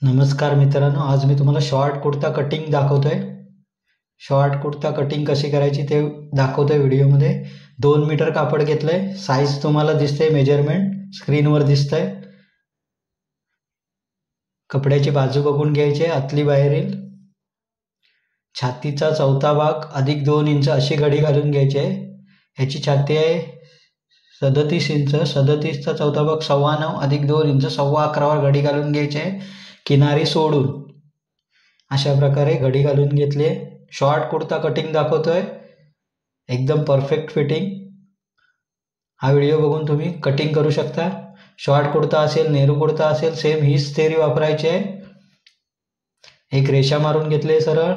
नमस्कार मित्रांनो, आज मी तुम्हाला शॉर्ट कुर्ता कटिंग दाखवतोय. शॉर्ट कुर्ता कटिंग कशी करायची ते दाखवतोय व्हिडिओमध्ये. 2 मीटर कापड घेतलंय. साईज तुम्हाला दिसते, मेजरमेंट स्क्रीनवर दिसतंय. कपड्याची बाजू बघून घ्यायची, आतली बाहेरील. छातीचा चौथा भाग अधिक 2 इंच अशी घडी घालून घ्यायची आहे. ह्याची छाती आहे 37 इंच. 37चा चौथा भाग 9.25 अधिक 2 इंच 11.25वर घडी घालून घ्यायची आहे, किनारी सोडून. अशा प्रकारे घडी घालून घेतली. शॉर्ट कुर्ता कटिंग दाखवतोय, एकदम परफेक्ट फिटिंग. हा व्हिडिओ बघून तुम्ही कटिंग करू शकता. शॉर्ट कुर्ता असेल, नेहरू कुर्ता असेल, सेम हीच थेरी वापरायची आहे. एक रेषा मारून घेतली सरळ.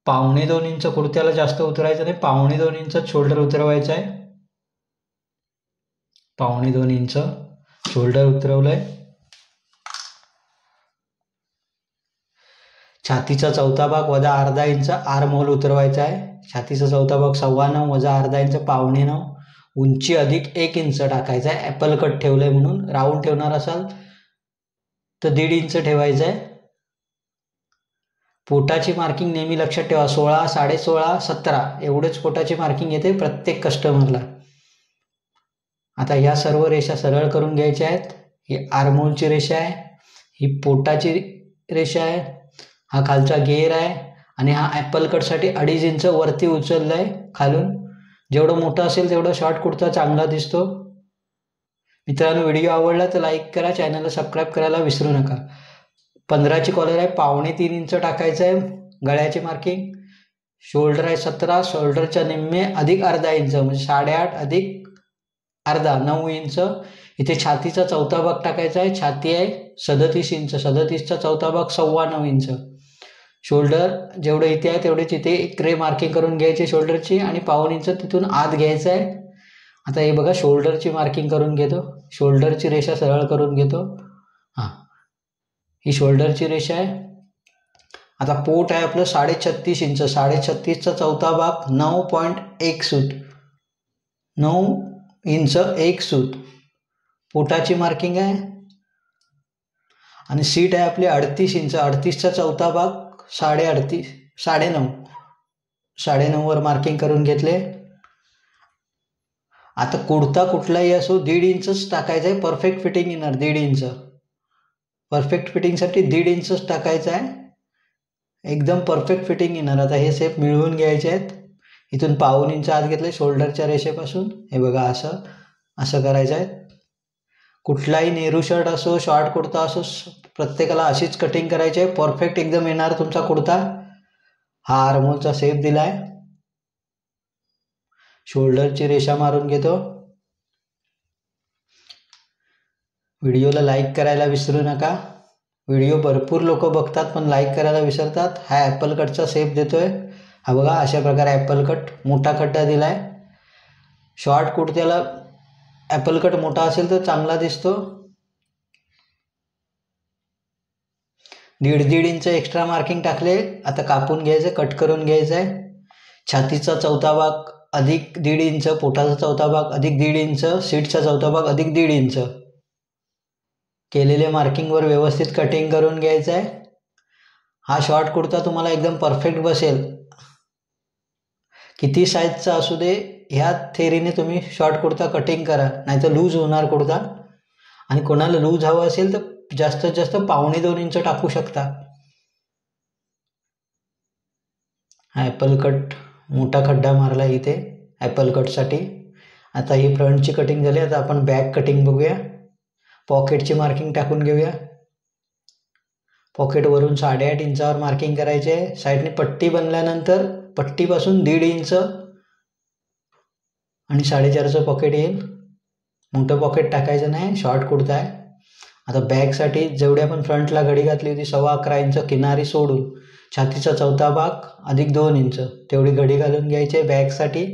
1.25 इंच कुर्त्याला जास्त उतरायचं नाही, 1.25 इंच शोल्डर उतरवायचं आहे. 1.25 इंच शोल्डर उतरवलंय. छातीचा चौथा भाग वजा अर्धा इंच आर्म होल उतरवायचा आहे. छातीचा चौथा भाग 9.25 वजा अर्धा इंच 9.25. उंची अधिक 1 इंच टाकायचा आहे. ॲपल कट ठेवलंय म्हणून. राऊंड ठेवणार असाल तर 1.5 इंच ठेवायचं आहे. पोटाची मार्किंग नेहमी लक्षात ठेवा, 16, 16.5, 17 एवढंच पोटाची मार्किंग येते प्रत्येक कस्टमरला. आता ह्या सर्व रेषा सरळ करून घ्यायच्या आहेत. ही आर्महोलची रेषा आहे, ही पोटाची रेषा आहे, हा खालचा घेर आहे आणि हा ॲपल कटसाठी 2.5 इंच वरती उचललं आहे खालून. जेवढं मोठं असेल तेवढं शॉर्ट कुर्ता चांगला दिसतो. मित्रांनो, व्हिडिओ आवडला तर लाईक करा, चॅनलला सबस्क्राईब करायला विसरू नका. 15ची कॉलर आहे, 2.25 इंच टाकायचं आहे गळ्याची मार्किंग. शोल्डर आहे 17, शोल्डरच्या निम्मे अधिक अर्धा इंच म्हणजे 8.5 अधिक अर्धा 9 इंच. इथे छातीचा चौथा भाग टाकायचा आहे. छाती आहे 37 इंच, 37चा चौथा भाग 9.25 इंच. शोल्डर जेवढं इथे आहे तेवढेच इथे एक रे मार्किंग करून घ्यायची शोल्डरची आणि 1.25 इंच तिथून आत घ्यायचं आहे. आता हे बघा, शोल्डरची मार्किंग करून घेतो, शोल्डरची रेषा सरळ करून घेतो. हां, ही शोल्डरची रेषा आहे. आता पोट आहे आपलं 36.5 इंच. 36.5चा चौथा भाग 9.1 सूत, 9 इंच 1 सूत पोटाची मार्किंग आहे. आणि सीट आहे आपली 38 इंच. 38चा चौथा भाग 38.5, 9.5, 9.5वर मार्किंग करून घेतले. आता कुर्ता कुठलाही असो 1.5 इंचच टाकायचं आहे. परफेक्ट फिटिंग येणार 1.5 इंच. परफेक्ट फिटिंगसाठी 1.5 इंचच टाकायचं आहे, एकदम परफेक्ट फिटिंग येणार. आता हे सेप मिळवून घ्यायचे आहेत. इथून 1.25 इंच आत घेतले शोल्डरच्या रेषेपासून. हे बघा, असं करायचं आहे. कुठलाही नेहरू शर्ट असो, शॉर्ट कुर्ता असो, प्रत्येकाला अशीच कटिंग करायची आहे. परफेक्ट एकदम येणार तुमचा कुर्ता. हा आर्महोलचा शेप दिलाय. शोल्डरची रेषा मारून घेतो. व्हिडिओला लाईक करायला विसरू नका. व्हिडिओ भरपूर लोक बघतात पण लाईक करायला विसरतात. हा ॲपल कटचा शेप देतोय. हा बघा, अशा प्रकारे ॲपल कट मोठा खड्डा दिलाय. शॉर्ट कुर्त्याला ॲपल कट मोठा असेल तर चांगला दिसतो. 1.5 इंच एक्स्ट्रा मार्किंग टाकले. आता कापून घ्यायचं, कट करून घ्यायचं आहे. छातीचा चौथा भाग अधिक 1.5 इंच, पोटाचा चौथा भाग अधिक 1.5 इंच, सीटचा चौथा भाग अधिक 1.5 इंच. केलेल्या मार्किंगवर व्यवस्थित कटिंग करून घ्यायचं आहे. हा शॉर्ट कुर्ता तुम्हाला एकदम परफेक्ट बसेल. किती साईजचा असू दे, ह्या थेरीने तुम्ही शॉर्ट कुर्ता कटिंग करा, नाही तर लूज होणार कुर्ता. आणि कोणाला लूज हवं असेल तर जास्तीत जास्त 1.25 इंच टाकू शकता. हा ॲपल कट मोठा खड्डा मारला इथे ॲपल कटसाठी. आता ही फ्रंटची कटिंग झाली. आता आपण बॅक कटिंग बघूया. पॉकेटची मार्किंग टाकून घेऊया. पॉकेटवरून 8.5 इंचावर मार्किंग करायचे आहे. साईडने पट्टी बनल्यानंतर पट्टीपासून 1.5 इंच आणि 4.5चं पॉकेट येईल. मोठं पॉकेट टाकायचं नाही, शॉर्ट कुर्ता आहे. आता बॅकसाठी जेवढी आपण फ्रंटला घडी घातली होती 11.25 इंच किनारी सोडून, छातीचा चौथा भाग अधिक 2 इंच तेवढी घडी घालून घ्यायची आहे बॅकसाठी.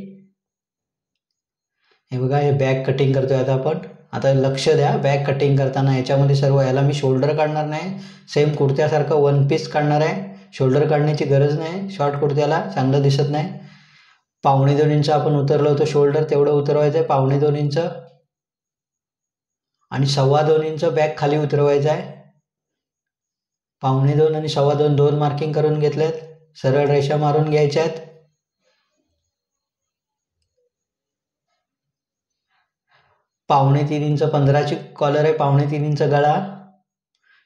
हे बघा, हे बॅक कटिंग करतोय आता आपण. आता लक्ष द्या बॅक कटिंग करताना. याच्यामध्ये सर्व, याला मी शोल्डर काढणार नाही, सेम कुर्त्यासारखं 1 पीस काढणार आहे. शोल्डर काढण्याची गरज नाही, शॉर्ट कुर्त्याला चांगलं दिसत नाही. 1.25 इंच आपण उतरलं होतं शोल्डर, तेवढं उतरवायचं आहे 1.25 इंच. आणि 2.25 इंच बॅक खाली उतरवायचा आहे. 2.25 आणि 2.25 दोन मार्किंग करून घेतलेत. सरळ रेषा मारून घ्यायच्या आहेत. 3.25 इंच 15ची कॉलर आहे. 3.25 इंच गळा,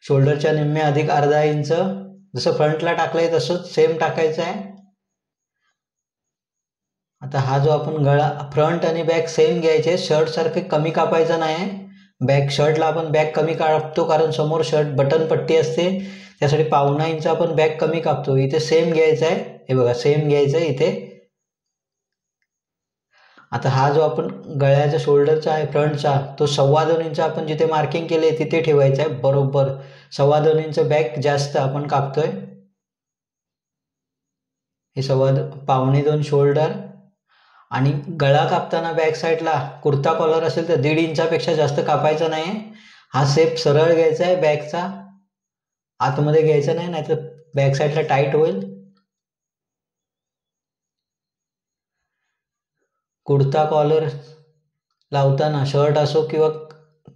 शोल्डरच्या निम्मे अधिक अर्धा इंच. जसं फ्रंटला टाकलंय तसंच सेम टाकायचं आहे. आता हा जो आपण गळा फ्रंट आणि बॅक सेम घ्यायचे. शर्ट सारखे कमी कापायचं नाही. बॅक शर्टला आपण बॅक कमी कापतो कारण समोर शर्ट बटन पट्टी असते, त्यासाठी 1.25 इंच आपण बॅक कमी कापतो. इथे सेम घ्यायचं आहे. हे बघा सेम घ्यायचं आहे इथे. आता हा जो आपण गळ्याचा शोल्डरचा आहे फ्रंटचा, तो 2.25 इंच आपण जिथे मार्किंग केले तिथे ठेवायचा आहे. बरोबर 2.25 इंच बॅक जास्त आपण कापतोय. हे 2.25 शोल्डर. आणि गळा कापताना बॅक साईडला कुर्ता कॉलर असेल तर 1.5 इंचापेक्षा जास्त कापायचा नाही. हा शेप सरळ घ्यायचा आहे बॅकचा, आतमध्ये घ्यायचा नाही, नाहीतर बॅक साईडला टाईट होईल. कुर्ता कॉलर लावताना शर्ट असो किंवा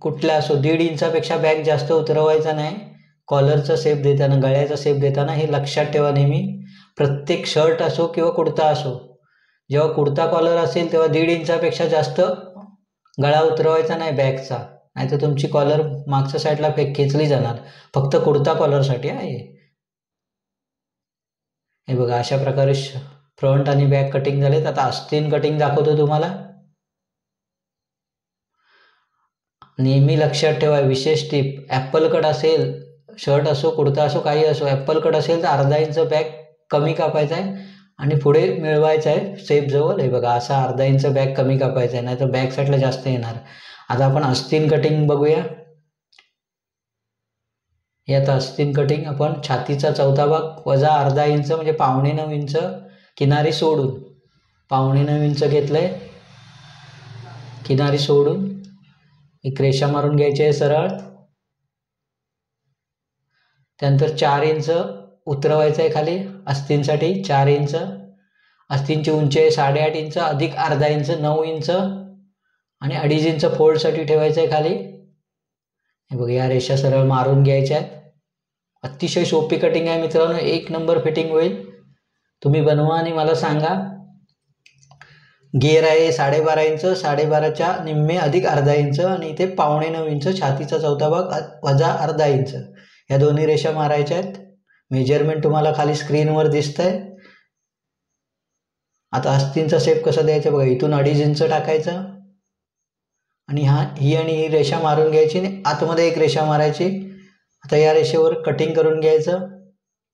कुठला असो 1.5 इंचापेक्षा बॅक जास्त उतरवायचा नाही. कॉलरचा शेप देताना, गळ्याचा शेप देताना हे लक्षात ठेवा नेहमी. प्रत्येक शर्ट असो किंवा कुर्ता असो, जेव्हा कुर्ता कॉलर असेल तेव्हा 1.5 इंचापेक्षा जास्त गळा उतरवायचा नाही बॅकचा, नाहीतर तुमची कॉलर मागच्या साईडला खेचली जाणार. फक्त कुर्ता कॉलरसाठी आहे हे बघा. अशा प्रकारे फ्रंट आणि बॅक कटिंग झालेत. आता आस्तीन कटिंग दाखवतो तुम्हाला. नेहमी लक्षात ठेवा विशेष टिप, ॲपल कट असेल, शर्ट असो कुर्ता असो काही असो, ॲपल कट असेल तर अर्धा इंच बॅक कमी कापायचा आहे आणि पुढे मिळवायचं आहे शेप जवळ. हे बघा असा अर्धा इंच बॅक कमी कापायचा आहे, नाहीतर बॅक साईडला जास्त येणार. आता आपण आस्तीन कटिंग बघूया. हे आता आस्तीन कटिंग आपण छातीचा चौथा भाग वजा अर्धा इंच म्हणजे 9.25 इंच किनारी सोडून 9.25 इंच घेतलंय. किनारी सोडून एक रेषा मारून घ्यायची आहे सरळ. त्यानंतर 4 इंच उतरवायचं आहे खाली आस्तीनसाठी. 4 इंच आस्तीनची उंची आहे 8.5 इंच अधिक अर्धा इंच 9 इंच आणि 2.5 इंच फोल्डसाठी ठेवायचं आहे खाली. हे बघा या रेषा सरळ मारून घ्यायच्या आहेत. अतिशय सोपी कटिंग आहे मित्रांनो, 1 नंबर फिटिंग होईल. तुम्ही बनवा आणि मला सांगा. घेर आहे 12.5 इंच, 12.5च्या निम्मे अधिक अर्धा इंच आणि इथे 9.25 इंच छातीचा चौथा भाग वजा अर्धा इंच. या दोन्ही रेषा मारायच्या आहेत. मेजरमेंट तुम्हाला खाली स्क्रीनवर दिसतंय. आता आस्तीनचा शेप कसा द्यायचा बघा. इथून 2.5 इंच टाकायचं आणि ही रेषा मारून घ्यायची आणि आतमध्ये एक रेषा मारायची. आता या रेषेवर कटिंग करून घ्यायचं.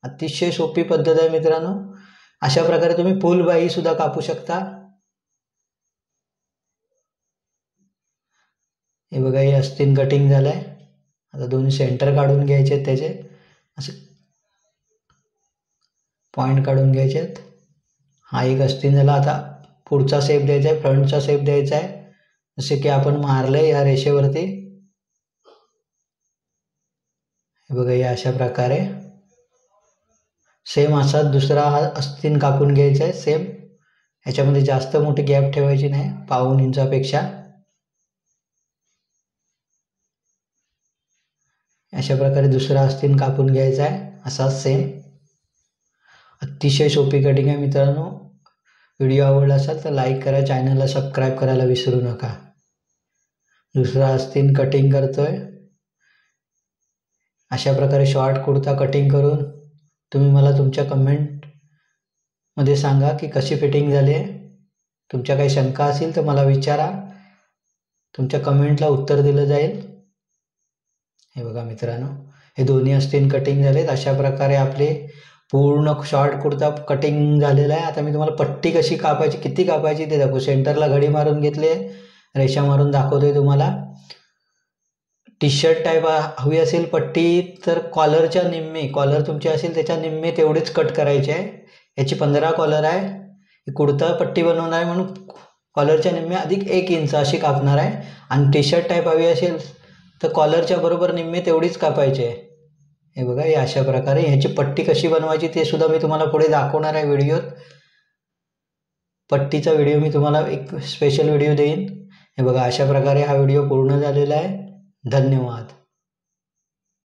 अतिशय सोपी पद्धत आहे मित्रांनो. अशा प्रकारे तुम्ही फुल बाही सुद्धा कापू शकता. हे बघा हे आस्तीन कटिंग झालंय. आता दोन्ही सेंटर काढून घ्यायचे आहेत, त्याचे असे पॉईंट काढून घ्यायचे आहेत. हा एक आस्तीन झाला. आता पुढचा शेप द्यायचा आहे, फ्रंटचा शेप द्यायचा आहे जसे की आपण मारलंय या रेषेवरती. हे बघा या अशा प्रकारे सेम असा दुसरा आस्तीन कापून घ्यायचा आहे सेम. ह्याच्यामध्ये जास्त मोठी गॅप ठेवायची नाही 1.25 इंचापेक्षा. अशा प्रकारे दुसरा आस्तीन कापून घ्यायचा आहे असाच सेम. अतिशय सोपी कटिंग आहे मित्रांनो. व्हिडिओ आवडला असेल तर लाईक करा, चॅनलला सबस्क्राईब करायला विसरू नका. दुसरा आस्तीन कटिंग करतोय. अशा प्रकारे शॉर्ट कुर्ता कटिंग करून तुम्ही मला तुमच्या कमेंटमध्ये सांगा की कशी फिटिंग झाली आहे. तुमच्या काही शंका असतील तर मला विचारा, तुमच्या कमेंटला उत्तर दिलं जाईल. हे बघा मित्रांनो हे दोन्ही आस्तीन कटिंग झालेत. अशा प्रकारे आपले पूर्ण शॉर्ट कुर्ता कटिंग झालेला आहे. आता मी तुम्हाला पट्टी कशी कापायची, किती कापायची ते दाखवू. सेंटरला घडी मारून घेतली, रेषा मारून दाखवतोय तुम्हाला. टी शर्ट टाईप हवी असेल पट्टी तर कॉलरच्या निम्मे, कॉलर तुमची असेल त्याच्या निम्मे तेवढेच कट करायचे आहे. याची 15 कॉलर आहे. कुर्ता पट्टी बनवणार आहे म्हणून कॉलरच्या निम्मे अधिक 1 इंच अशी कापणार आहे. आणि टी शर्ट टाईप हवी असेल तर कॉलरच्या बरोबर निम्मे तेवढीच कापायचे आहे. हे बघा या अशा प्रकारे ह्याची पट्टी कशी बनवायची ते सुद्धा मी तुम्हाला पुढे दाखवणार आहे व्हिडिओत. पट्टीचा व्हिडिओ मी तुम्हाला एक स्पेशल व्हिडिओ देईन. हे बघा अशा प्रकारे हा व्हिडिओ पूर्ण झालेला आहे. धन्यवाद.